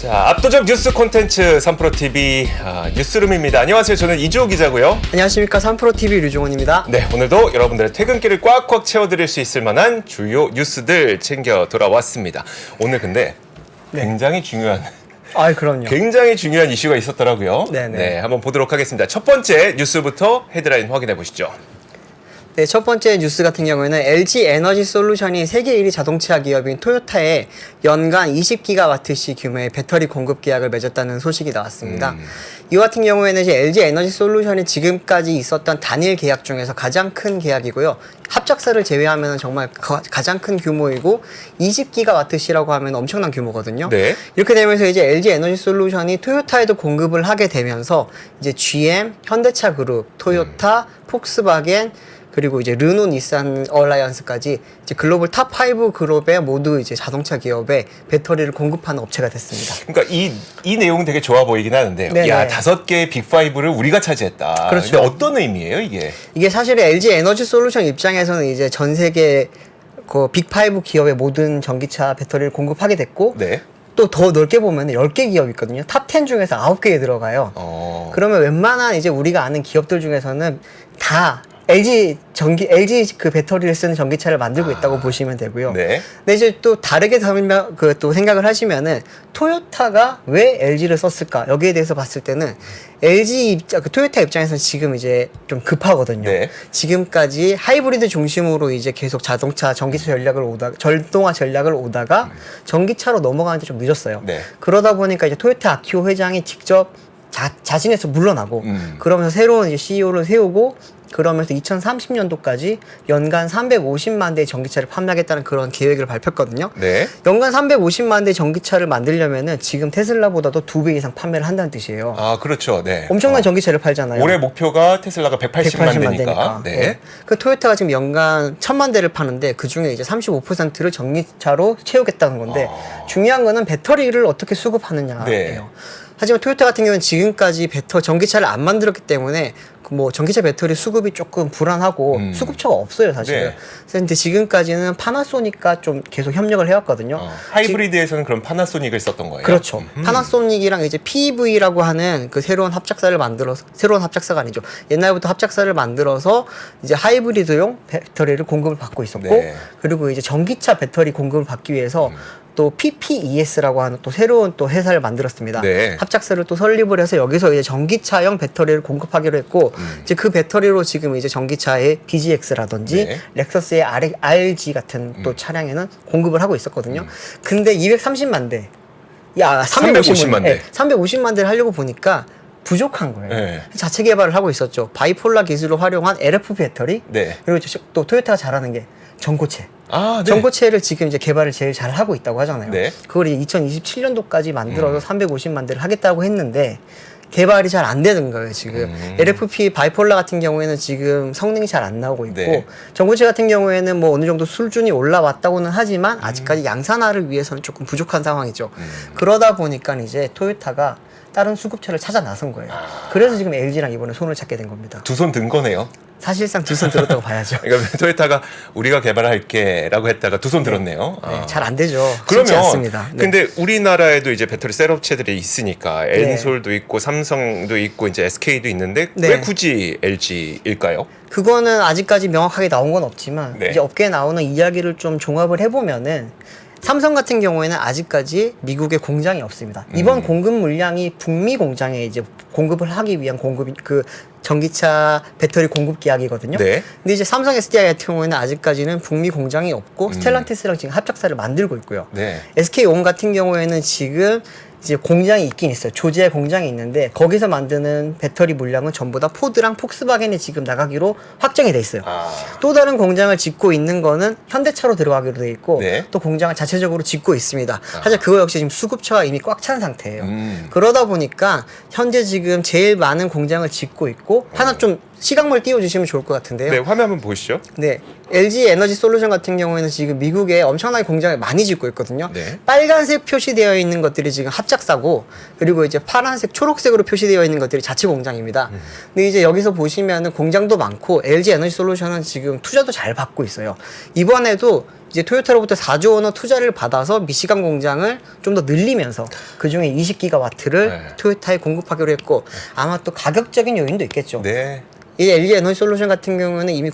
자, 압도적 뉴스 콘텐츠 3프로TV 뉴스룸입니다. 안녕하세요. 저는 이주호 기자고요. 안녕하십니까. 3프로TV 류종원입니다. 네, 오늘도 여러분들의 퇴근길을 꽉꽉 채워드릴 수 있을 만한 주요 뉴스들 챙겨 돌아왔습니다. 오늘 근데 굉장히 중요한 그럼요. 굉장히 중요한 이슈가 있었더라고요. 네네. 네, 한번 보도록 하겠습니다. 첫 번째 뉴스부터 헤드라인 확인해 보시죠. 네, 첫 번째 뉴스 같은 경우에는 LG 에너지 솔루션이 세계 1위 자동차 기업인 토요타에 연간 20기가와트시 규모의 배터리 공급 계약을 맺었다는 소식이 나왔습니다. 이와 같은 경우에는 이제 LG 에너지 솔루션이 지금까지 있었던 단일 계약 중에서 가장 큰 계약이고요. 합작사를 제외하면 정말 가장 큰 규모이고 20기가와트시라고 하면 엄청난 규모거든요. 네. 이렇게 되면서 이제 LG 에너지 솔루션이 토요타에도 공급을 하게 되면서 이제 GM, 현대차 그룹, 토요타, 폭스바겐 그리고 이제 르노, 닛산 얼라이언스까지 이제 글로벌 탑 5 그룹에 모두 이제 자동차 기업에 배터리를 공급하는 업체가 됐습니다. 그러니까 이 내용은 되게 좋아 보이긴 하는데요. 네네. 야, 5개의 빅5를 우리가 차지했다. 그렇죠. 근데 어떤 의미예요, 이게? 이게 사실 LG 에너지 솔루션 입장에서는 이제 전 세계 그 빅5 기업의 모든 전기차 배터리를 공급하게 됐고 네. 또 더 넓게 보면 10개 기업이 있거든요. 탑 10 중에서 9개에 들어가요. 그러면 웬만한 이제 우리가 아는 기업들 중에서는 다 LG 그 배터리를 쓰는 전기차를 만들고 있다고 보시면 되고요. 네. 근데 이제 또 다르게 또 생각을 하시면은 토요타가 왜 LG를 썼을까? 여기에 대해서 봤을 때는 토요타 입장에서는 지금 이제 좀 급하거든요. 네. 지금까지 하이브리드 중심으로 이제 계속 전기차 전동화 전략을 오다가 전기차로 넘어가는데 좀 늦었어요. 네. 그러다 보니까 이제 토요타 아키오 회장이 직접 자신에서 물러나고 그러면서 새로운 이제 CEO를 세우고 그러면서 2030년도까지 연간 350만 대의 전기차를 판매하겠다는 그런 계획을 발표했거든요. 네. 연간 350만 대의 전기차를 만들려면은 지금 테슬라보다도 2배 이상 판매를 한다는 뜻이에요. 아, 그렇죠. 네. 엄청난 전기차를 팔잖아요. 올해 목표가 테슬라가 180만 대니까. 네. 네. 그 토요타가 지금 연간 1000만 대를 파는데 그 중에 이제 35%를 전기차로 채우겠다는 건데 중요한 거는 배터리를 어떻게 수급하느냐예요. 네. 하지만 토요타 같은 경우는 지금까지 전기차를 안 만들었기 때문에 뭐 전기차 배터리 수급이 조금 불안하고 수급처가 없어요, 사실은. 네. 근데 지금까지는 파나소닉과 좀 계속 협력을 해왔거든요. 하이브리드에서는 그럼 파나소닉을 썼던 거예요? 그렇죠. 파나소닉이랑 이제 PV라고 하는 그 새로운 합작사가 아니죠. 옛날부터 합작사를 만들어서 이제 하이브리드용 배터리를 공급을 받고 있었고, 네. 그리고 이제 전기차 배터리 공급을 받기 위해서 또 PPES라고 하는 또 새로운 또 회사를 만들었습니다. 네. 합작사를 또 설립을 해서 여기서 이제 전기차용 배터리를 공급하기로 했고, 이제 그 배터리로 지금 이제 전기차의 BGX라든지 네. 렉서스의 RG 같은 또 차량에는 공급을 하고 있었거든요. 근데 230만 대, 350만 대. 350만 대를 하려고 보니까 부족한 거예요. 네. 자체 개발을 하고 있었죠. 바이폴라 기술을 활용한 LF 배터리, 네. 그리고 또 토요타가 잘하는 게 전고체. 아, 네. 전고체를 지금 이제 개발을 제일 잘 하고 있다고 하잖아요. 네. 그걸 2027년도까지 만들어서 350만 대를 하겠다고 했는데 개발이 잘 안 되는 거예요, 지금. LFP 바이폴라 같은 경우에는 지금 성능이 잘 안 나오고 있고, 네. 전고체 같은 경우에는 뭐 어느 정도 수준이 올라왔다고는 하지만 아직까지 양산화를 위해서는 조금 부족한 상황이죠. 그러다 보니까 이제 토요타가 다른 수급처를 찾아 나선 거예요. 그래서 지금 LG랑 이번에 손을 잡게 된 겁니다. 두 손 든 거네요. 사실상 두 손 들었다고 봐야죠. 그러니까 토요타가 우리가 개발할게라고 했다가 두 손 들었네요. 네, 잘 안 되죠. 쉽지 그러면 않습니다. 네. 근데 우리나라에도 이제 배터리 셀 업체들이 있으니까 네. 엔솔도 있고 삼성도 있고 이제 SK도 있는데 네. 왜 굳이 LG일까요? 그거는 아직까지 명확하게 나온 건 없지만 네. 이제 업계에 나오는 이야기를 좀 종합을 해보면은 삼성 같은 경우에는 아직까지 미국에 공장이 없습니다. 이번 공급 물량이 북미 공장에 이제 공급을 하기 위한 전기차 배터리 공급 계약이거든요. 네. 근데 이제 삼성 SDI 같은 경우에는 아직까지는 북미 공장이 없고 스텔란티스랑 지금 합작사를 만들고 있고요. 네. SK온 같은 경우에는 지금 이제 공장이 있긴 있어요. 조지아에 공장이 있는데 거기서 만드는 배터리 물량은 전부 다 포드랑 폭스바겐에 지금 나가기로 확정이 돼 있어요. 또 다른 공장을 짓고 있는 거는 현대차로 들어가기로 돼 있고 네. 또 공장을 자체적으로 짓고 있습니다. 하지만 그거 역시 지금 수급처가 이미 꽉 찬 상태예요. 그러다 보니까 현재 지금 제일 많은 공장을 짓고 있고 하나 좀 시각물 띄워주시면 좋을 것 같은데요. 네, 화면 한번 보시죠. 네, LG 에너지 솔루션 같은 경우에는 지금 미국에 엄청나게 공장을 많이 짓고 있거든요. 네. 빨간색 표시되어 있는 것들이 지금 합작사고, 그리고 이제 파란색, 초록색으로 표시되어 있는 것들이 자체 공장입니다. 근데 이제 여기서 보시면은 공장도 많고 LG 에너지 솔루션은 지금 투자도 잘 받고 있어요. 이번에도 이제 토요타로부터 4조 원어 투자를 받아서 미시간 공장을 좀 더 늘리면서 그중에 20기가와트를 네. 토요타에 공급하기로 했고 아마 또 가격적인 요인도 있겠죠. 네. 이 LG 에너지 솔루션 같은 경우는 이미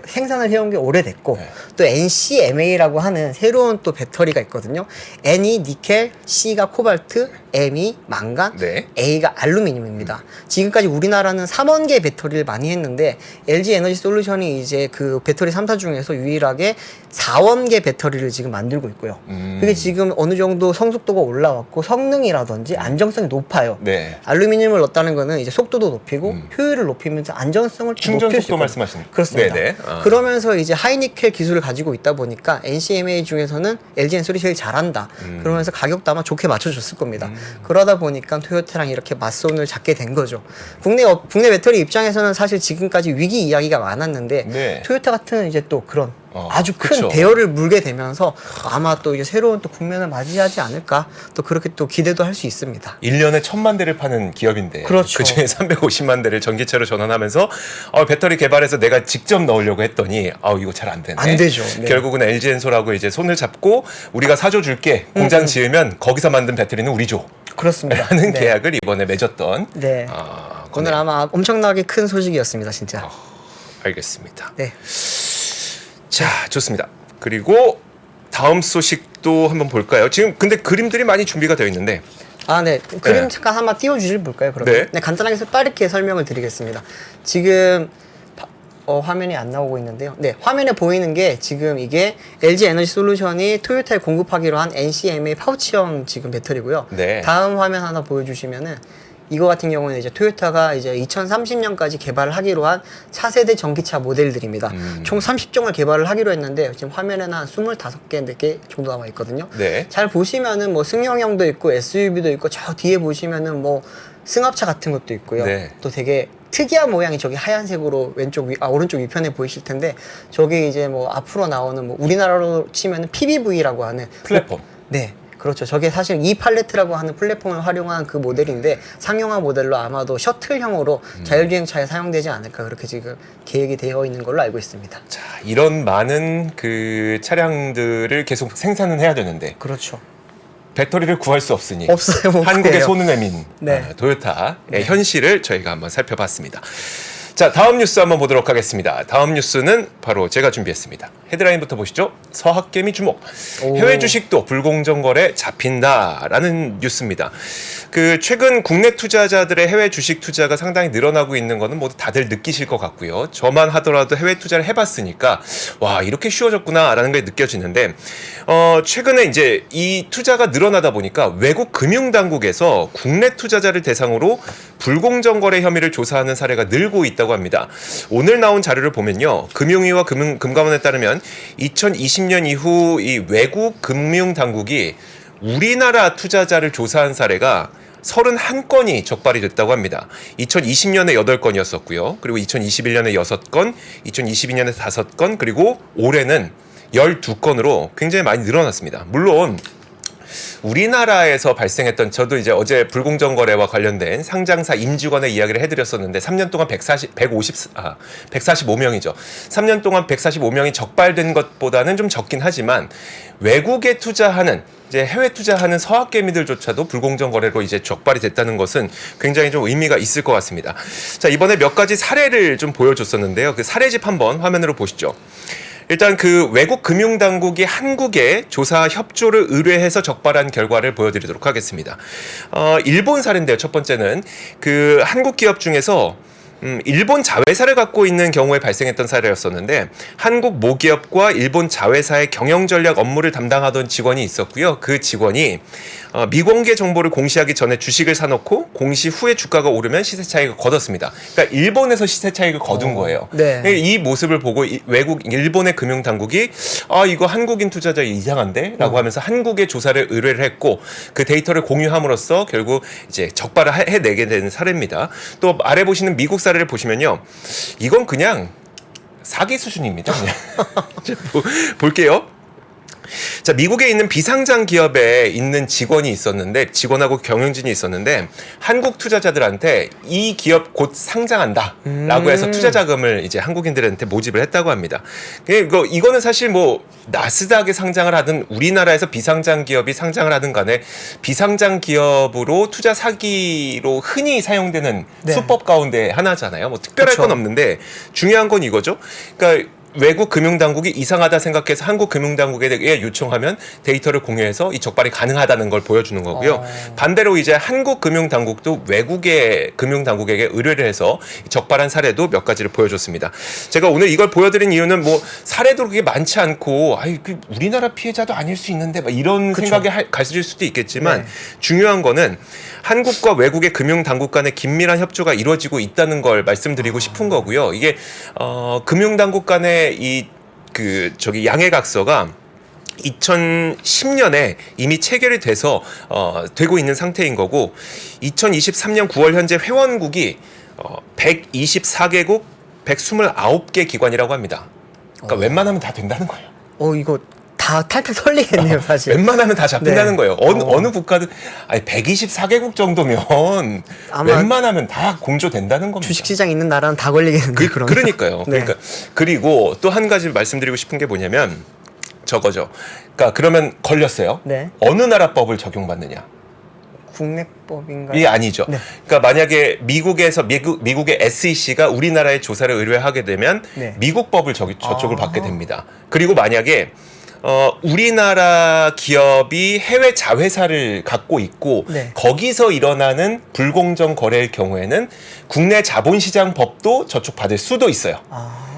생산을 해온 게 오래됐고 네. 또 NCMA라고 하는 새로운 또 배터리가 있거든요. N이 니켈, C가 코발트, M이 망간, 네. A가 알루미늄입니다. 지금까지 우리나라는 3원계 배터리를 많이 했는데 LG 에너지 솔루션이 이제 그 배터리 3사 중에서 유일하게 4원계 배터리를 지금 만들고 있고요. 그게 지금 어느 정도 성숙도가 올라왔고 성능이라든지 안정성이 높아요. 네. 알루미늄을 넣었다는 거는 이제 속도도 높이고 효율을 높이면서 안전성을 충전 높일 수 속도 있거든요. 말씀하시는 그렇습니다. 네네. 아. 그러면서 이제 하이니켈 기술을 가지고 있다 보니까 NCMA 중에서는 LG 엔솔이 제일 잘한다. 그러면서 가격도 아마 좋게 맞춰줬을 겁니다. 그러다 보니까 토요타랑 이렇게 맞손을 잡게 된 거죠. 국내 배터리 입장에서는 사실 지금까지 위기 이야기가 많았는데 네. 토요타 같은 이제 또 그런 아주 큰 그쵸. 대열을 물게 되면서 아마 또 이제 새로운 또 국면을 맞이하지 않을까 또 그렇게 또 기대도 할 수 있습니다. 1년에 1000만 대를 파는 기업인데 그렇죠. 그중에 350만 대를 전기차로 전환하면서 배터리 개발해서 내가 직접 넣으려고 했더니 이거 잘 안 되네. 안 되죠. 네. 결국은 LG 엔솔하고 이제 손을 잡고 우리가 사줘 줄게. 공장 지으면 거기서 만든 배터리는 우리 줘. 그렇습니다. 하는 네. 계약을 이번에 맺었던. 네. 오늘 아마 엄청나게 큰 소식이었습니다, 진짜. 알겠습니다. 네. 자, 좋습니다. 그리고 다음 소식도 한번 볼까요? 지금 근데 그림들이 많이 준비가 되어 있는데 네. 그림 네. 잠깐 한번 띄워주실 볼까요, 그러면? 네. 간단하게 빠르게 설명을 드리겠습니다. 지금 화면이 안 나오고 있는데요. 네, 화면에 보이는 게 지금 이게 LG 에너지 솔루션이 토요타에 공급하기로 한 NCMA 파우치형 지금 배터리고요. 네. 다음 화면 하나 보여주시면은 이거 같은 경우는 이제 토요타가 이제 2030년까지 개발을 하기로 한 차세대 전기차 모델들입니다. 총 30종을 개발을 하기로 했는데 지금 화면에는 한 25개, 4개 정도 남아 있거든요. 네. 잘 보시면은 뭐 승용형도 있고 SUV도 있고 저 뒤에 보시면은 뭐 승합차 같은 것도 있고요. 네. 또 되게 특이한 모양이 저기 하얀색으로 오른쪽 위편에 보이실 텐데 저기 이제 뭐 앞으로 나오는 뭐 우리나라로 치면은 PBV라고 하는 플랫폼. 네. 그렇죠. 저게 사실 이 팔레트라고 하는 플랫폼을 활용한 그 모델인데 상용화 모델로 아마도 셔틀형으로 자율주행차에 사용되지 않을까 그렇게 지금 계획이 되어 있는 걸로 알고 있습니다. 자, 이런 많은 그 차량들을 계속 생산은 해야 되는데 그렇죠. 배터리를 구할 수 없으니 없어요. 못 한국의 구해요. 손을 내민 네. 토요타의 현실을 저희가 한번 살펴봤습니다. 자, 다음 뉴스 한번 보도록 하겠습니다. 다음 뉴스는 바로 제가 준비했습니다. 헤드라인부터 보시죠. 서학개미 주목. 해외 주식도 불공정 거래 잡힌다라는 뉴스입니다. 그 최근 국내 투자자들의 해외 주식 투자가 상당히 늘어나고 있는 거는 모두 다들 느끼실 것 같고요. 저만 하더라도 해외 투자를 해봤으니까 와, 이렇게 쉬워졌구나라는 게 느껴지는데 최근에 이제 이 투자가 늘어나다 보니까 외국 금융 당국에서 국내 투자자를 대상으로 불공정 거래 혐의를 조사하는 사례가 늘고 있다고 합니다. 오늘 나온 자료를 보면요. 금융위와 금감원에 따르면 2020년 이후 이 외국 금융 당국이 우리나라 투자자를 조사한 사례가 31건이 적발이 됐다고 합니다. 2020년에 8건이었었고요. 그리고 2021년에 6건, 2022년에 5건, 그리고 올해는 12건으로 굉장히 많이 늘어났습니다. 물론 우리나라에서 발생했던 저도 이제 어제 불공정 거래와 관련된 상장사 임직원의 이야기를 해드렸었는데 3년 동안 145명이죠. 3년 동안 145명이 적발된 것보다는 좀 적긴 하지만 외국에 투자하는 이제 해외 투자하는 서학개미들조차도 불공정 거래로 이제 적발이 됐다는 것은 굉장히 좀 의미가 있을 것 같습니다. 자, 이번에 몇 가지 사례를 좀 보여줬었는데요. 그 사례집 한번 화면으로 보시죠. 일단 그 외국 금융당국이 한국에 조사 협조를 의뢰해서 적발한 결과를 보여드리도록 하겠습니다. 일본 사례인데요. 첫 번째는 그 한국 기업 중에서 일본 자회사를 갖고 있는 경우에 발생했던 사례였었는데 한국 모기업과 일본 자회사의 경영 전략 업무를 담당하던 직원이 있었고요. 그 직원이 미공개 정보를 공시하기 전에 주식을 사놓고 공시 후에 주가가 오르면 시세 차익을 거뒀습니다. 그러니까 일본에서 시세 차익을 거둔 거예요. 네. 이 모습을 보고 일본의 금융 당국이 이거 한국인 투자자 이상한데? 라고 하면서 한국에 조사를 의뢰를 했고 그 데이터를 공유함으로써 결국 이제 적발을 해내게 되는 사례입니다. 또 아래 보시는 미국 사례를 보시면요. 이건 그냥 사기 수준입니다. 그냥. 볼게요. 자, 미국에 있는 비상장 기업에 있는 직원하고 경영진이 있었는데 한국 투자자들한테 이 기업 곧 상장한다라고 해서 투자 자금을 이제 한국인들한테 모집을 했다고 합니다. 이거는 사실 뭐 나스닥에 상장을 하든 우리나라에서 비상장 기업이 상장을 하든 간에 비상장 기업으로 투자 사기로 흔히 사용되는 네. 수법 가운데 하나잖아요. 뭐 특별할 그쵸. 건 없는데 중요한 건 이거죠. 그러니까 외국 금융당국이 이상하다 생각해서 한국 금융당국에 요청하면 데이터를 공유해서 이 적발이 가능하다는 걸 보여주는 거고요. 반대로 이제 한국 금융당국도 외국의 금융당국에게 의뢰를 해서 적발한 사례도 몇 가지를 보여줬습니다. 제가 오늘 이걸 보여드린 이유는 뭐 사례도 그렇게 많지 않고 우리나라 피해자도 아닐 수 있는데 막 이런 그쵸. 생각이 가질 수도 있겠지만 네. 중요한 거는 한국과 외국의 금융당국 간의 긴밀한 협조가 이루어지고 있다는 걸 말씀드리고 싶은 거고요. 이게 금융당국 간의 양해각서가 2010년에 이미 체결이 돼서 되고 있는 상태인 거고 2023년 9월 현재 회원국이 124개국 129개 기관이라고 합니다. 그러니까 웬만하면 다 된다는 거예요. 이거 다 탈탈 털리겠네요, 사실. 웬만하면 다 잡힌다는 네. 거예요. 어느 국가든 124개국 정도면 아마 웬만하면 다 공조된다는 겁니다. 주식시장 있는 나라는 다 걸리겠는데, 그러면. 그러니까요. 네. 그리고 또 한 가지 말씀드리고 싶은 게 뭐냐면 저거죠. 그러니까 그러면 걸렸어요. 네. 어느 나라 법을 적용받느냐? 국내법인가요? 이게 아니죠. 네. 그러니까 만약에 미국의 SEC가 우리나라에 조사를 의뢰하게 되면 네. 미국 법을 저쪽을 받게 됩니다. 그리고 만약에 우리나라 기업이 해외 자회사를 갖고 있고 네. 거기서 일어나는 불공정 거래일 경우에는 국내 자본시장 법도 저쪽 받을 수도 있어요.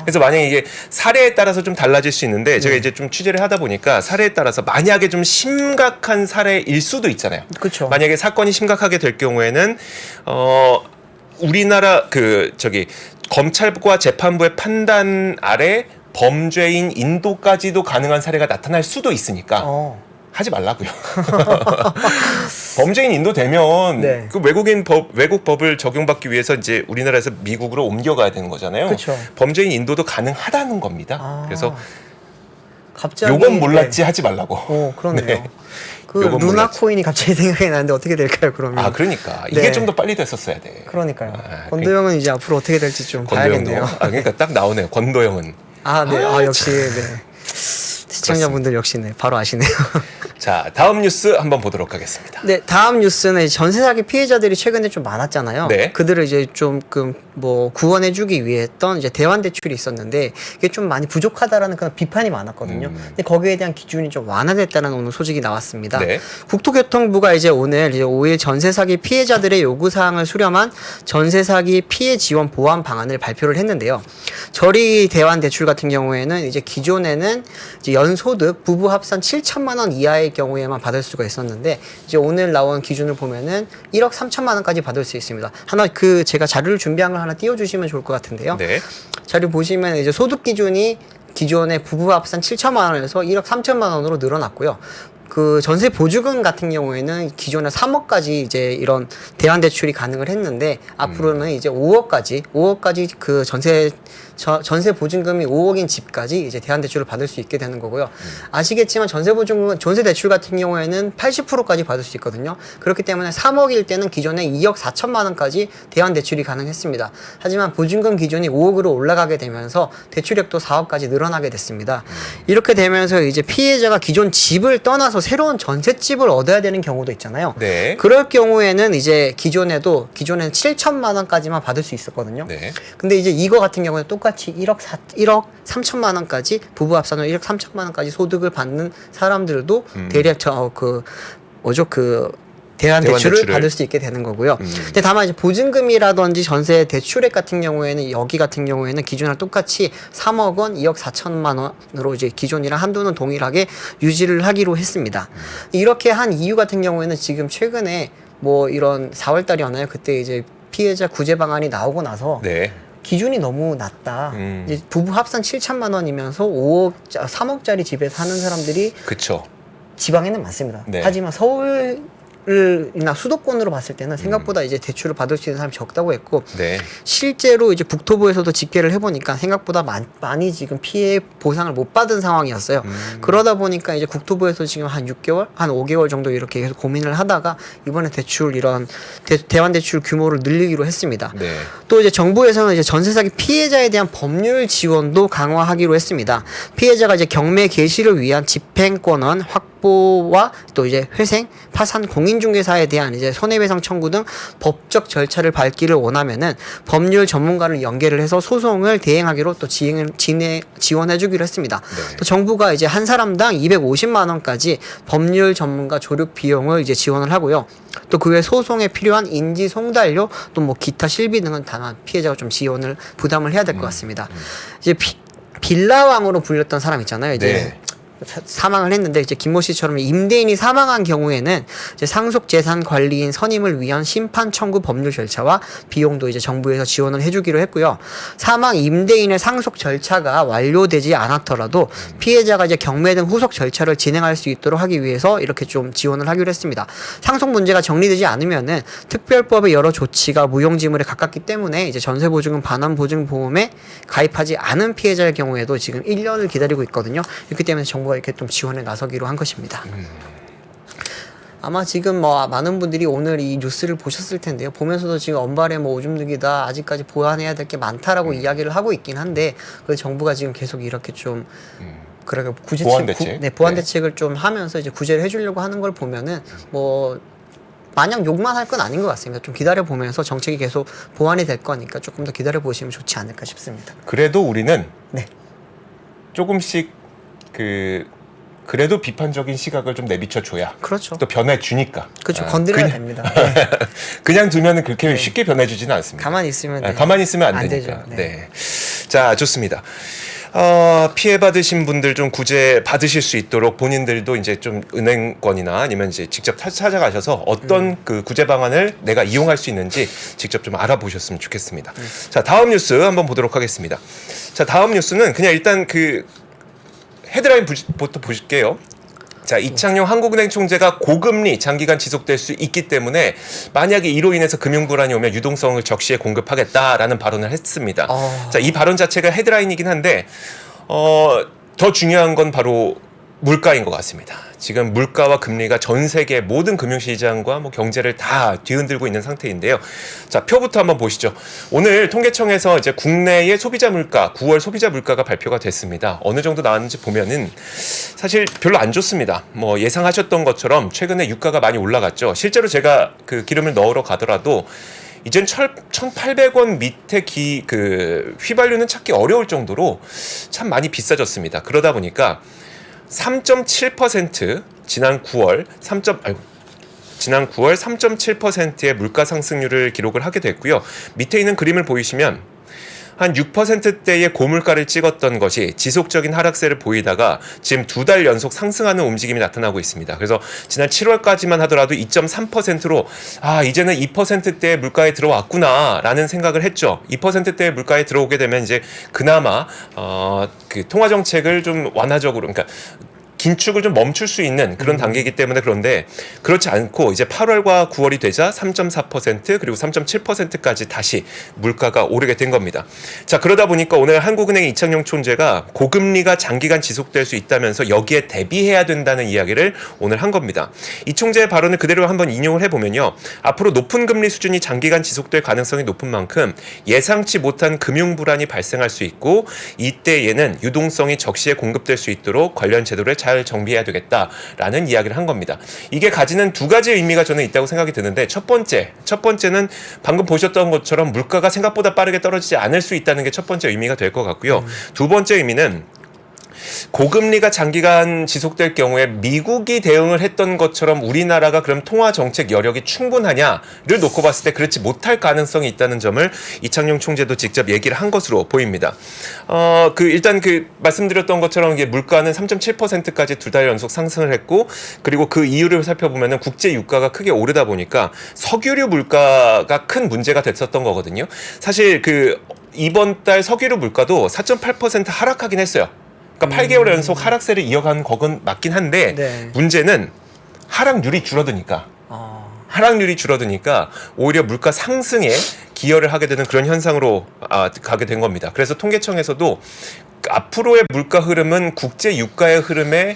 그래서 만약에 이게 사례에 따라서 좀 달라질 수 있는데 제가 이제 좀 취재를 하다 보니까 사례에 따라서 만약에 좀 심각한 사례일 수도 있잖아요. 그쵸. 만약에 사건이 심각하게 될 경우에는 우리나라 검찰과 재판부의 판단 아래 범죄인 인도까지도 가능한 사례가 나타날 수도 있으니까 하지 말라고요. 범죄인 인도 되면 네. 그 외국 법을 적용받기 위해서 이제 우리나라에서 미국으로 옮겨가야 되는 거잖아요. 그쵸. 범죄인 인도도 가능하다는 겁니다. 그래서 갑자기 요건 몰랐지 하지 말라고. 그렇네요. 네. 그 요건 루나 몰랐지. 코인이 갑자기 생각이 나는데 어떻게 될까요, 그러면? 그러니까 이게 네. 좀 더 빨리 됐었어야 돼. 그러니까요. 권도영은 이제 앞으로 어떻게 될지 좀 봐야겠네요. 그러니까 딱 나오네요. 권도영은. 네. 역시 네. 시청자분들 역시 네, 바로 아시네요. 자, 다음 뉴스 한번 보도록 하겠습니다. 네, 다음 뉴스는 전세 사기 피해자들이 최근에 좀 많았잖아요. 네. 그들을 이제 조금 구원해주기 위해 했던 이제 대환 대출이 있었는데 이게 좀 많이 부족하다라는 그런 비판이 많았거든요. 근데 거기에 대한 기준이 좀 완화됐다는 오늘 소식이 나왔습니다. 네. 국토교통부가 이제 오늘 5일 전세 사기 피해자들의 요구 사항을 수렴한 전세 사기 피해 지원 보완 방안을 발표를 했는데요. 저리 대환 대출 같은 경우에는 이제 기존에는 이제 연소득 부부 합산 7천만 원 이하의 경우에만 받을 수가 있었는데 이제 오늘 나온 기준을 보면은 1억 3천만 원까지 받을 수 있습니다. 제가 자료를 준비한 걸 하나 띄워주시면 좋을 것 같은데요. 네. 자료 보시면 이제 소득 기준이 기존의 부부 합산 7천만 원에서 1억 3천만 원으로 늘어났고요. 그 전세 보증금 같은 경우에는 기존에 3억까지 이제 이런 대환 대출이 가능을 했는데 앞으로는 이제 5억까지 그 전세 보증금이 5억인 집까지 이제 대환 대출을 받을 수 있게 되는 거고요. 아시겠지만 전세 대출 같은 경우에는 80%까지 받을 수 있거든요. 그렇기 때문에 3억일 때는 기존에 2억 4천만 원까지 대환 대출이 가능했습니다. 하지만 보증금 기준이 5억으로 올라가게 되면서 대출액도 4억까지 늘어나게 됐습니다. 이렇게 되면서 이제 피해자가 기존 집을 떠나서 새로운 전셋집을 얻어야 되는 경우도 있잖아요. 네. 그럴 경우에는 이제 기존에는 7천만 원까지만 받을 수 있었거든요. 네. 근데 이제 이거 같은 경우는 똑같이 1억 3천만 원까지 부부 합산으로 1억 3천만 원까지 소득을 받는 사람들도 대략 대환 대출을 받을 수 있게 되는 거고요. 근데 다만 이제 보증금이라든지 전세 대출액 같은 경우에는 여기 같은 경우에는 기존이랑 똑같이 3억 원, 2억 4천만 원으로 이제 기존이랑 한도는 동일하게 유지를 하기로 했습니다. 이렇게 한 이유 같은 경우에는 지금 최근에 이런 4월 달이었나요? 그때 이제 피해자 구제 방안이 나오고 나서 네. 기준이 너무 낮다. 이제 부부 합산 7천만 원이면서 3억짜리 집에 사는 사람들이 그쵸. 지방에는 많습니다. 네. 하지만 서울 나 수도권으로 봤을 때는 생각보다 이제 대출을 받을 수 있는 사람이 적다고 했고 네. 실제로 이제 국토부에서도 집계를 해보니까 생각보다 많이 지금 피해 보상을 못 받은 상황이었어요. 그러다 보니까 이제 국토부에서 지금 한 6개월, 한 5개월 정도 이렇게 계속 고민을 하다가 이번에 대출 이런 대환 대출 규모를 늘리기로 했습니다. 네. 또 이제 정부에서는 이제 전세 사기 피해자에 대한 법률 지원도 강화하기로 했습니다. 피해자가 이제 경매 개시를 위한 집행권원 확보와 또 이제 회생, 파산, 공인중개사에 대한 이제 손해배상 청구 등 법적 절차를 밟기를 원하면은 법률 전문가를 연계를 해서 소송을 대행하기로 또 지원해주기로 했습니다. 네. 또 정부가 이제 한 사람당 250만 원까지 법률 전문가 조력 비용을 이제 지원을 하고요. 또 그 외 소송에 필요한 인지 송달료 또 뭐 기타 실비 등은 다만 피해자가 좀 지원을 부담을 해야 될 것 같습니다. 이제 빌라왕으로 불렸던 사람 있잖아요. 이제 네. 사망을 했는데 이제 김모 씨처럼 임대인이 사망한 경우에는 이제 상속 재산 관리인 선임을 위한 심판 청구 법률 절차와 비용도 이제 정부에서 지원을 해주기로 했고요. 사망 임대인의 상속 절차가 완료되지 않았더라도 피해자가 이제 경매 등 후속 절차를 진행할 수 있도록 하기 위해서 이렇게 좀 지원을 하기로 했습니다. 상속 문제가 정리되지 않으면은 특별법의 여러 조치가 무용지물에 가깝기 때문에 이제 전세보증금 반환보증보험에 가입하지 않은 피해자의 경우에도 지금 1년을 기다리고 있거든요. 이렇기 때문에 정부가 이렇게 좀 지원에 나서기로 한 것입니다. 아마 지금 뭐 많은 분들이 오늘 이 뉴스를 보셨을 텐데요. 보면서도 지금 언발에 뭐 오줌 누기다 아직까지 보완해야 될 게 많다라고 이야기를 하고 있긴 한데 그 정부가 지금 계속 이렇게 좀 그렇게 보완 대책? 보완 네. 대책을 좀 하면서 이제 구제를 해주려고 하는 걸 보면은 뭐 마냥 욕만 할 건 아닌 것 같습니다. 좀 기다려 보면서 정책이 계속 보완이 될 거니까 조금 더 기다려 보시면 좋지 않을까 싶습니다. 그래도 우리는 네. 조금씩 그래도 비판적인 시각을 좀 내비쳐 줘야 그렇죠. 또 변해 주니까. 그렇죠. 건드려야 됩니다. 네. 그냥 두면은 그렇게 쉽게 변해주지는 않습니다. 가만히 있으면 네. 가만히 있으면 안 되죠. 되니까. 네. 네. 자, 좋습니다. 피해 받으신 분들 좀 구제 받으실 수 있도록 본인들도 이제 좀 은행권이나 아니면 이제 직접 찾아가셔서 어떤 그 구제 방안을 내가 이용할 수 있는지 직접 좀 알아보셨으면 좋겠습니다. 자, 다음 뉴스 한번 보도록 하겠습니다. 자, 다음 뉴스는 그냥 일단 그 헤드라인부터 보실게요. 자, 이창용 한국은행 총재가 고금리 장기간 지속될 수 있기 때문에 만약에 이로 인해서 금융불안이 오면 유동성을 적시에 공급하겠다라는 발언을 했습니다. 자, 이 발언 자체가 헤드라인이긴 한데 더 중요한 건 바로 물가인 것 같습니다. 지금 물가와 금리가 전 세계 모든 금융시장과 뭐 경제를 다 뒤흔들고 있는 상태인데요. 자, 표부터 한번 보시죠. 오늘 통계청에서 이제 국내의 소비자 물가, 9월 소비자 물가가 발표가 됐습니다. 어느 정도 나왔는지 보면은 사실 별로 안 좋습니다. 뭐 예상하셨던 것처럼 최근에 유가가 많이 올라갔죠. 실제로 제가 그 기름을 넣으러 가더라도 이젠 1,800원 밑에 휘발유는 찾기 어려울 정도로 참 많이 비싸졌습니다. 그러다 보니까 3.7% 지난 9월 3.7%의 물가 상승률을 기록을 하게 됐고요. 밑에 있는 그림을 보이시면 한 6%대의 고물가를 찍었던 것이 지속적인 하락세를 보이다가 지금 2달 연속 상승하는 움직임이 나타나고 있습니다. 그래서 지난 7월까지만 하더라도 2.3%로 이제는 2%대의 물가에 들어왔구나라는 생각을 했죠. 2%대의 물가에 들어오게 되면 이제 그나마 그 통화 정책을 좀 완화적으로 그러니까 긴축을 좀 멈출 수 있는 그런 단계이기 때문에 그런데 그렇지 않고 이제 8월과 9월이 되자 3.4% 그리고 3.7%까지 다시 물가가 오르게 된 겁니다. 자, 그러다 보니까 오늘 한국은행 이창용 총재가 고금리가 장기간 지속될 수 있다면서 여기에 대비해야 된다는 이야기를 오늘 한 겁니다. 이 총재의 발언을 그대로 한번 인용을 해보면요. 앞으로 높은 금리 수준이 장기간 지속될 가능성이 높은 만큼 예상치 못한 금융 불안이 발생할 수 있고 이때에는 유동성이 적시에 공급될 수 있도록 관련 제도를 잘 정비해야 되겠다라는 이야기를 한 겁니다. 이게 가지는 두 가지 의미가 저는 있다고 생각이 드는데 첫 번째는 방금 보셨던 것처럼 물가가 생각보다 빠르게 떨어지지 않을 수 있다는 게 첫 번째 의미가 될 것 같고요. 두 번째 의미는 고금리가 장기간 지속될 경우에 미국이 대응을 했던 것처럼 우리나라가 그럼 통화 정책 여력이 충분하냐를 놓고 봤을 때 그렇지 못할 가능성이 있다는 점을 이창용 총재도 직접 얘기를 한 것으로 보입니다. 일단 말씀드렸던 것처럼 이게 물가는 3.7%까지 2달 연속 상승을 했고 그리고 그 이유를 살펴보면은 국제 유가가 크게 오르다 보니까 석유류 물가가 큰 문제가 됐었던 거거든요. 사실 이번 달 석유류 물가도 4.8% 하락하긴 했어요. 그러니까 8개월 연속 하락세를 이어간 것은 맞긴 한데 네. 문제는 하락률이 줄어드니까 하락률이 줄어드니까 오히려 물가 상승에 기여를 하게 되는 그런 현상으로 가게 된 겁니다. 그래서 통계청에서도 앞으로의 물가 흐름은 국제 유가의 흐름에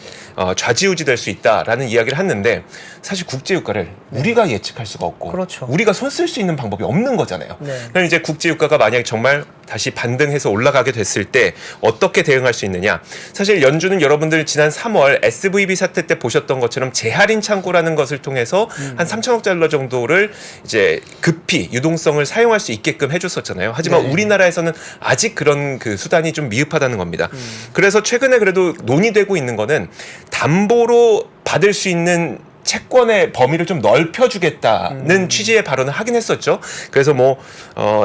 좌지우지될 수 있다라는 이야기를 했는데 사실 국제 유가를 우리가 예측할 수가 없고 그렇죠. 우리가 손 쓸 수 있는 방법이 없는 거잖아요. 네. 그럼 이제 국제 유가가 만약에 정말 다시 반등해서 올라가게 됐을 때 어떻게 대응할 수 있느냐? 사실 연준은 여러분들 지난 3월 SVB 사태 때 보셨던 것처럼 재할인 창구라는 것을 통해서 한 3천억 달러 정도를 이제 급히 유동성을 사용할 수 있게끔 해줬었잖아요. 하지만 네. 우리나라에서는 아직 그런 그 수단이 좀 미흡하다는 겁니다. 그래서 최근에 그래도 논의되고 있는 거는 담보로 받을 수 있는 채권의 범위를 좀 넓혀주겠다는 취지의 발언을 하긴 했었죠. 그래서 뭐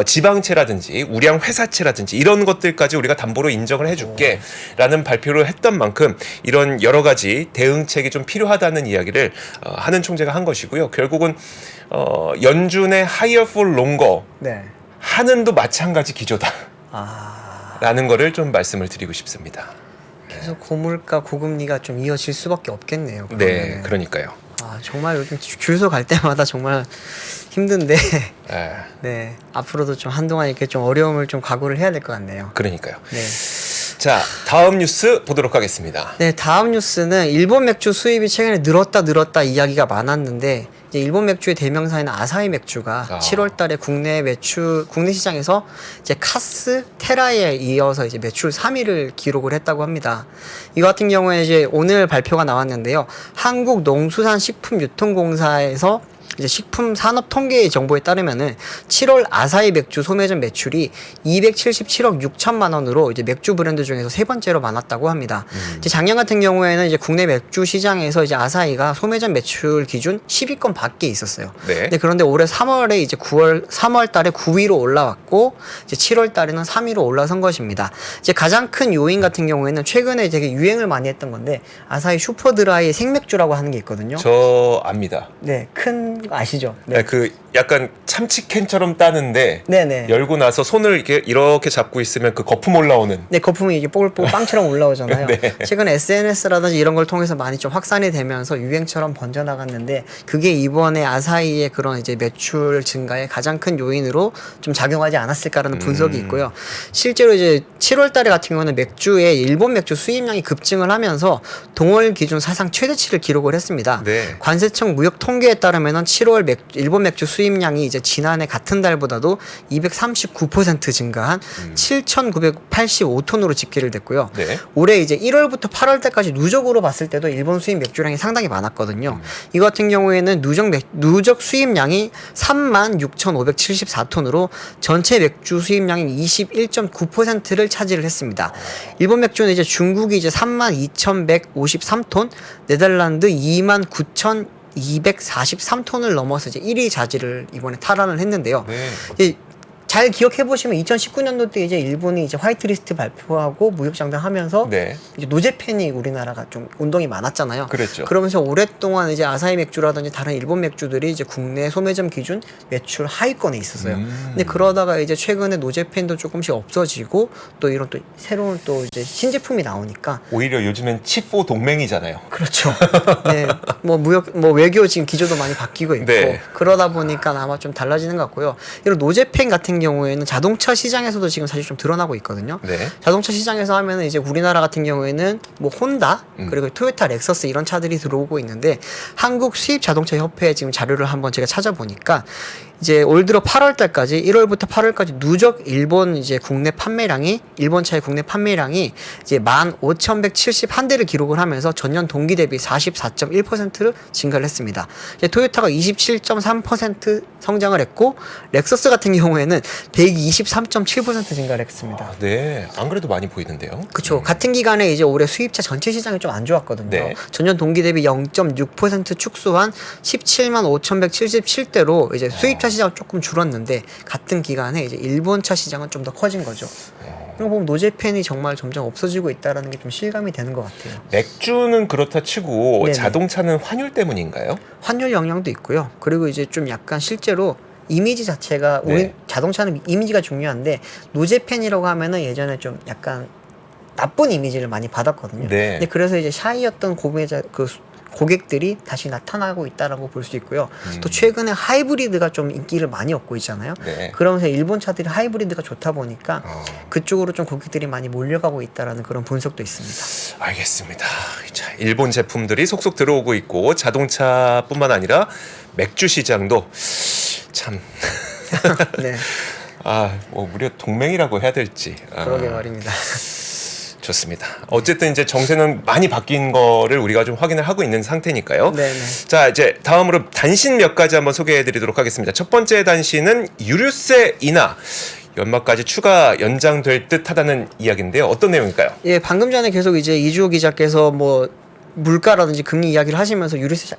지방채라든지 우량 회사채라든지 이런 것들까지 우리가 담보로 인정을 해줄게라는 발표를 했던 만큼 이런 여러 가지 대응책이 좀 필요하다는 이야기를 하는 총재가 한 것이고요. 결국은 연준의 higher for longer 네. 하는도 마찬가지 기조다. 아, 라는 거를 좀 말씀을 드리고 싶습니다. 계속 고물가 고금리가 좀 이어질 수밖에 없겠네요. 네, 그러면은. 그러니까요. 아, 정말 요즘 주유소 갈 때마다 정말 힘든데 예, 네, 앞으로도 좀 한동안 이렇게 좀 어려움을 좀 각오를 해야 될 것 같네요. 그러니까요. 네. 자, 다음 뉴스 보도록 하겠습니다. 네, 다음 뉴스는 일본 맥주 수입이 최근에 늘었다 이야기가 많았는데 이제 일본 맥주의 대명사인 아사히 맥주가 7월 달에 국내 시장에서 이제 카스, 테라에 이어서 이제 매출 3위를 기록을 했다고 합니다. 이 같은 경우에 이제 오늘 발표가 나왔는데요. 한국농수산식품유통공사에서 이제 식품산업통계의 정보에 따르면은 7월 아사히 맥주 소매점 매출이 277억 6천만 원으로 이제 맥주 브랜드 중에서 세 번째로 많았다고 합니다. 이제 작년 같은 경우에는 이제 국내 맥주 시장에서 이제 아사히가 소매점 매출 기준 10위권 밖에 있었어요. 네. 그런데 올해 3월에 이제 3월 달에 9위로 올라왔고 이제 7월 달에는 3위로 올라선 것입니다. 이제 가장 큰 요인 같은 경우에는 최근에 되게 유행을 많이 했던 건데 아사히 슈퍼드라이 생맥주라고 하는 게 있거든요. 저 압니다. 네, 큰 거 아시죠? 네. 그 약간 참치캔처럼 따는데 네네. 열고 나서 손을 이렇게 잡고 있으면 그 거품 올라오는. 네, 거품이 이게 뽀글뽀글 빵처럼 올라오잖아요. 네. 최근 SNS라든지 이런 걸 통해서 많이 좀 확산이 되면서 유행처럼 번져나갔는데 그게 이번에 아사히의 그런 이제 매출 증가에 가장 큰 요인으로 좀 작용하지 않았을까라는 분석이 있고요. 실제로 이제 7월 달에 같은 경우는 맥주의 일본 맥주 수입량이 급증을 하면서 동월 기준 사상 최대치를 기록을 했습니다. 네. 관세청 무역 통계에 따르면은 7월 일본 맥주 수입량이 이제 지난해 같은 달보다도 239% 증가한 7,985톤으로 집계를 됐고요. 네. 올해 이제 1월부터 8월 때까지 누적으로 봤을 때도 일본 수입 맥주량이 상당히 많았거든요. 이 같은 경우에는 누적 수입량이 36,574톤으로 전체 맥주 수입량의 21.9%를 차지를 했습니다. 일본 맥주는 이제 중국이 이제 32,153톤, 네덜란드 29,243톤을 넘어서 이제 1위 자리를 이번에 탈환을 했는데요. 네. 잘 기억해 보시면 2019년도 때 이제 일본이 이제 화이트리스트 발표하고 무역 장벽하면서 네. 이제 노제팬이 우리나라가 좀 운동이 많았잖아요. 그랬죠. 그러면서 오랫동안 이제 아사히 맥주라든지 다른 일본 맥주들이 이제 국내 소매점 기준 매출 하위권에 있었어요. 근데 그러다가 이제 최근에 노제팬도 조금씩 없어지고 또 이런 또 새로운 또 이제 신제품이 나오니까 오히려 요즘엔 칩4 동맹이잖아요. 그렇죠. 네. 뭐 외교 지금 기조도 많이 바뀌고 있고 네. 그러다 보니까 아마 좀 달라지는 것 같고요. 이런 노제팬 같은 경우에는 자동차 시장에서도 지금 사실 좀 드러나고 있거든요. 네. 자동차 시장에서 하면은 이제 우리나라 같은 경우에는 뭐 혼다 그리고 토요타, 렉서스 이런 차들이 들어오고 있는데 한국 수입 자동차 협회 지금 자료를 한번 제가 찾아보니까 이제 올 들어 8월 달까지 1월부터 8월까지 누적 일본 차의 국내 판매량이 이제 15,171대를 기록을 하면서 전년 동기 대비 44.1%를 증가를 했습니다. 이제 토요타가 27.3% 성장을 했고 렉서스 같은 경우에는 123.7% 증가를 했습니다. 네. 안 그래도 많이 보이는데요. 그렇죠. 같은 기간에 이제 올해 수입차 전체 시장이 좀 안 좋았거든요. 네. 전년 동기 대비 0.6% 축소한 175,177대로 이제 수입차 시장은 조금 줄었는데 같은 기간에 이제 일본차 시장은 좀 더 커진 거죠. 이거 보면 노제팬이 정말 점점 없어지고 있다라는 게 좀 실감이 되는 것 같아요. 맥주는 그렇다 치고 네네. 자동차는 환율 때문인가요? 환율 영향도 있고요. 그리고 이제 좀 약간 실제로 이미지 자체가 네. 우리 자동차는 이미지가 중요한데 노제팬이라고 하면은 예전에 좀 약간 나쁜 이미지를 많이 받았거든요. 네. 근데 그래서 이제 샤이였던 고객들이 다시 나타나고 있다라고 볼 수 있고요. 또 최근에 하이브리드가 좀 인기를 많이 얻고 있잖아요. 네. 그러면서 일본 차들이 하이브리드가 좋다 보니까 그쪽으로 좀 고객들이 많이 몰려가고 있다라는 그런 분석도 있습니다. 알겠습니다. 자, 일본 제품들이 속속 들어오고 있고 자동차뿐만 아니라 맥주 시장도 참 네, 뭐 무려 동맹이라고 해야 될지. 그러게 말입니다. 좋습니다. 어쨌든 이제 정세는 많이 바뀐 거를 우리가 좀 확인을 하고 있는 상태니까요. 네네. 자, 이제 다음으로 단신 몇 가지 한번 소개해 드리도록 하겠습니다. 첫 번째 단신은 유류세 인하. 연말까지 추가 연장될 듯 하다는 이야기인데요. 어떤 내용일까요? 예, 방금 전에 계속 이제 이주호 기자께서 뭐 물가라든지 금리 이야기를 하시면서 유류세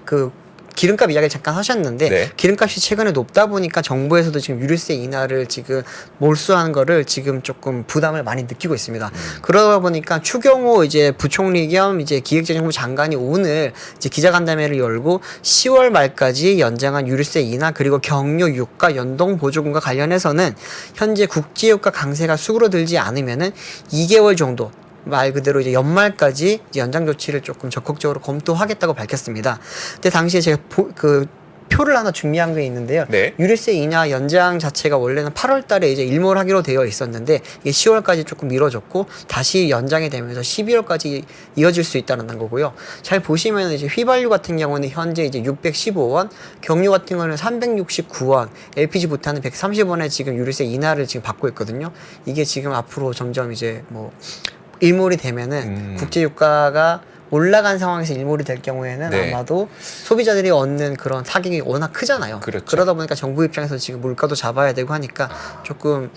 기름값 이야기를 잠깐 하셨는데 네. 기름값이 최근에 높다 보니까 정부에서도 지금 유류세 인하를 지금 몰수하는 거를 지금 조금 부담을 많이 느끼고 있습니다. 그러다 보니까 추경호 이제 부총리 겸 이제 기획재정부 장관이 오늘 이제 기자간담회를 열고 10월 말까지 연장한 유류세 인하 그리고 경유 유가 연동 보조금과 관련해서는 현재 국제유가 강세가 수그러들지 않으면은 2개월 정도 말 그대로 이제 연말까지 이제 연장 조치를 조금 적극적으로 검토하겠다고 밝혔습니다. 근데 당시에 제가 표를 하나 준비한 게 있는데요. 네. 유류세 인하 연장 자체가 원래는 8월 달에 이제 일몰하기로 되어 있었는데 이게 10월까지 조금 미뤄졌고 다시 연장이 되면서 12월까지 이어질 수 있다는 거고요. 잘 보시면 이제 휘발유 같은 경우는 현재 이제 615원, 경유 같은 경우는 369원, LPG 부탄은 130원에 지금 유류세 인하를 지금 받고 있거든요. 이게 지금 앞으로 점점 이제 뭐 일몰이 되면은 국제 유가가 올라간 상황에서 일몰이 될 경우에는 네. 아마도 소비자들이 얻는 그런 타격이 워낙 크잖아요. 그렇죠. 그러다 보니까 정부 입장에서 지금 물가도 잡아야 되고 하니까 조금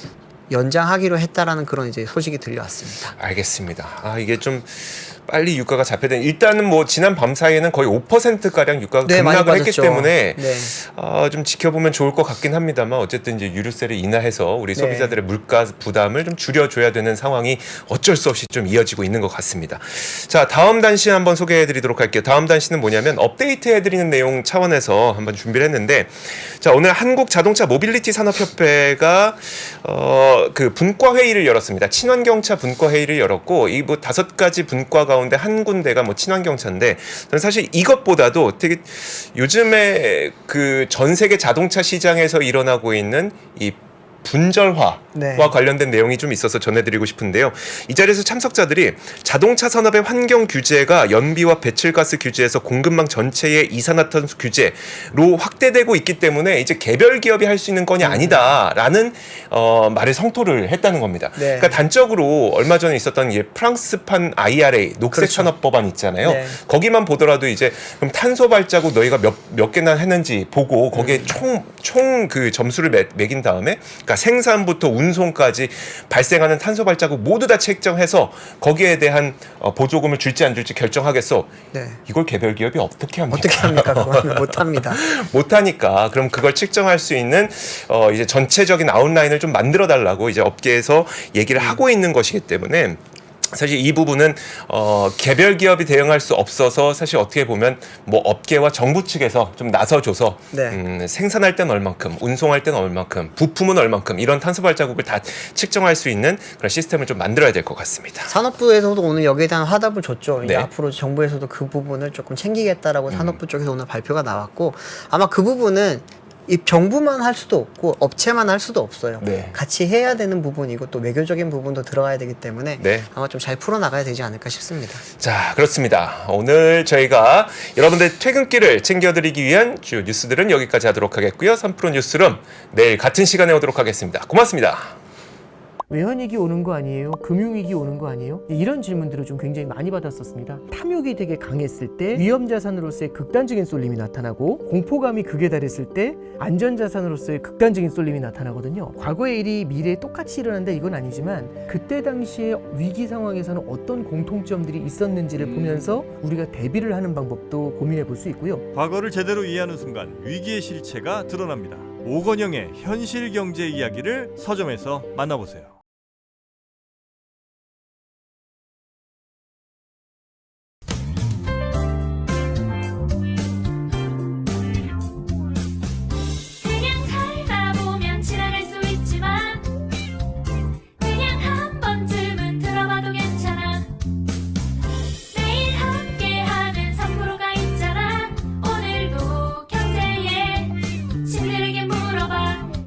연장하기로 했다라는 그런 이제 소식이 들려왔습니다. 알겠습니다. 이게 좀 빨리 유가가 잡혀야 되는. 일단은 뭐 지난 밤 사이에는 거의 5%가량 유가가 네, 많이 급락을 했기 빠졌죠. 때문에 네. 좀 지켜보면 좋을 것 같긴 합니다만 어쨌든 이제 유류세를 인하해서 우리 네. 소비자들의 물가 부담을 좀 줄여줘야 되는 상황이 어쩔 수 없이 좀 이어지고 있는 것 같습니다. 자, 다음 단신 한번 소개해드리도록 할게요. 다음 단신은 뭐냐면 업데이트해드리는 내용 차원에서 한번 준비를 했는데, 자, 오늘 한국자동차 모빌리티 산업협회가 그 분과 회의를 열었습니다. 친환경차 분과 회의를 열었고 이 뭐 5가지 분과 가운데 한 군데가 뭐 친환경차인데, 저는 사실 이것보다도 되게 요즘에 그 전 세계 자동차 시장에서 일어나고 있는 이 분절화와 네. 관련된 내용이 좀 있어서 전해드리고 싶은데요. 이 자리에서 참석자들이 자동차 산업의 환경 규제가 연비와 배출가스 규제에서 공급망 전체의 이산화탄소 규제로 확대되고 있기 때문에 이제 개별 기업이 할 수 있는 건이 아니다라는 말을 성토를 했다는 겁니다. 네. 그러니까 단적으로 얼마 전에 있었던 프랑스판 IRA 녹색 그렇죠. 산업법안 있잖아요. 네. 거기만 보더라도 이제 그럼 탄소 발자국 너희가 몇 개나 했는지 보고 거기에 총 그 점수를 매긴 다음에, 그러니까 생산부터 운송까지 발생하는 탄소 발자국 모두 다 책정해서 거기에 대한 보조금을 줄지 안 줄지 결정하겠어. 네. 이걸 개별 기업이 어떻게 합니까? 어떻게 합니까? 그거는 못합니다. 못하니까 그럼 그걸 측정할 수 있는 이제 전체적인 아웃라인을 좀 만들어 달라고 이제 업계에서 얘기를 하고 있는 것이기 때문에 사실 이 부분은 개별 기업이 대응할 수 없어서 사실 어떻게 보면 뭐 업계와 정부 측에서 좀 나서줘서 네. 생산할 땐 얼만큼, 운송할 땐 얼만큼, 부품은 얼만큼 이런 탄소 발자국을 다 측정할 수 있는 그런 시스템을 좀 만들어야 될 것 같습니다. 산업부에서도 오늘 여기에 대한 화답을 줬죠. 이제 네. 앞으로 정부에서도 그 부분을 조금 챙기겠다라고 산업부 쪽에서 오늘 발표가 나왔고, 아마 그 부분은 이 정부만 할 수도 없고 업체만 할 수도 없어요. 네. 같이 해야 되는 부분이고 또 외교적인 부분도 들어가야 되기 때문에 네. 아마 좀 잘 풀어나가야 되지 않을까 싶습니다. 자, 그렇습니다. 오늘 저희가 여러분들 퇴근길을 챙겨드리기 위한 주요 뉴스들은 여기까지 하도록 하겠고요. 3프로 뉴스룸 내일 같은 시간에 오도록 하겠습니다. 고맙습니다. 외환위기 오는 거 아니에요? 금융위기 오는 거 아니에요? 이런 질문들을 좀 굉장히 많이 받았었습니다. 탐욕이 되게 강했을 때 위험자산으로서의 극단적인 쏠림이 나타나고, 공포감이 극에 달했을 때 안전자산으로서의 극단적인 쏠림이 나타나거든요. 과거의 일이 미래에 똑같이 일어난다 이건 아니지만 그때 당시에 위기 상황에서는 어떤 공통점들이 있었는지를 보면서 우리가 대비를 하는 방법도 고민해 볼 수 있고요. 과거를 제대로 이해하는 순간 위기의 실체가 드러납니다. 오건영의 현실 경제 이야기를 서점에서 만나보세요.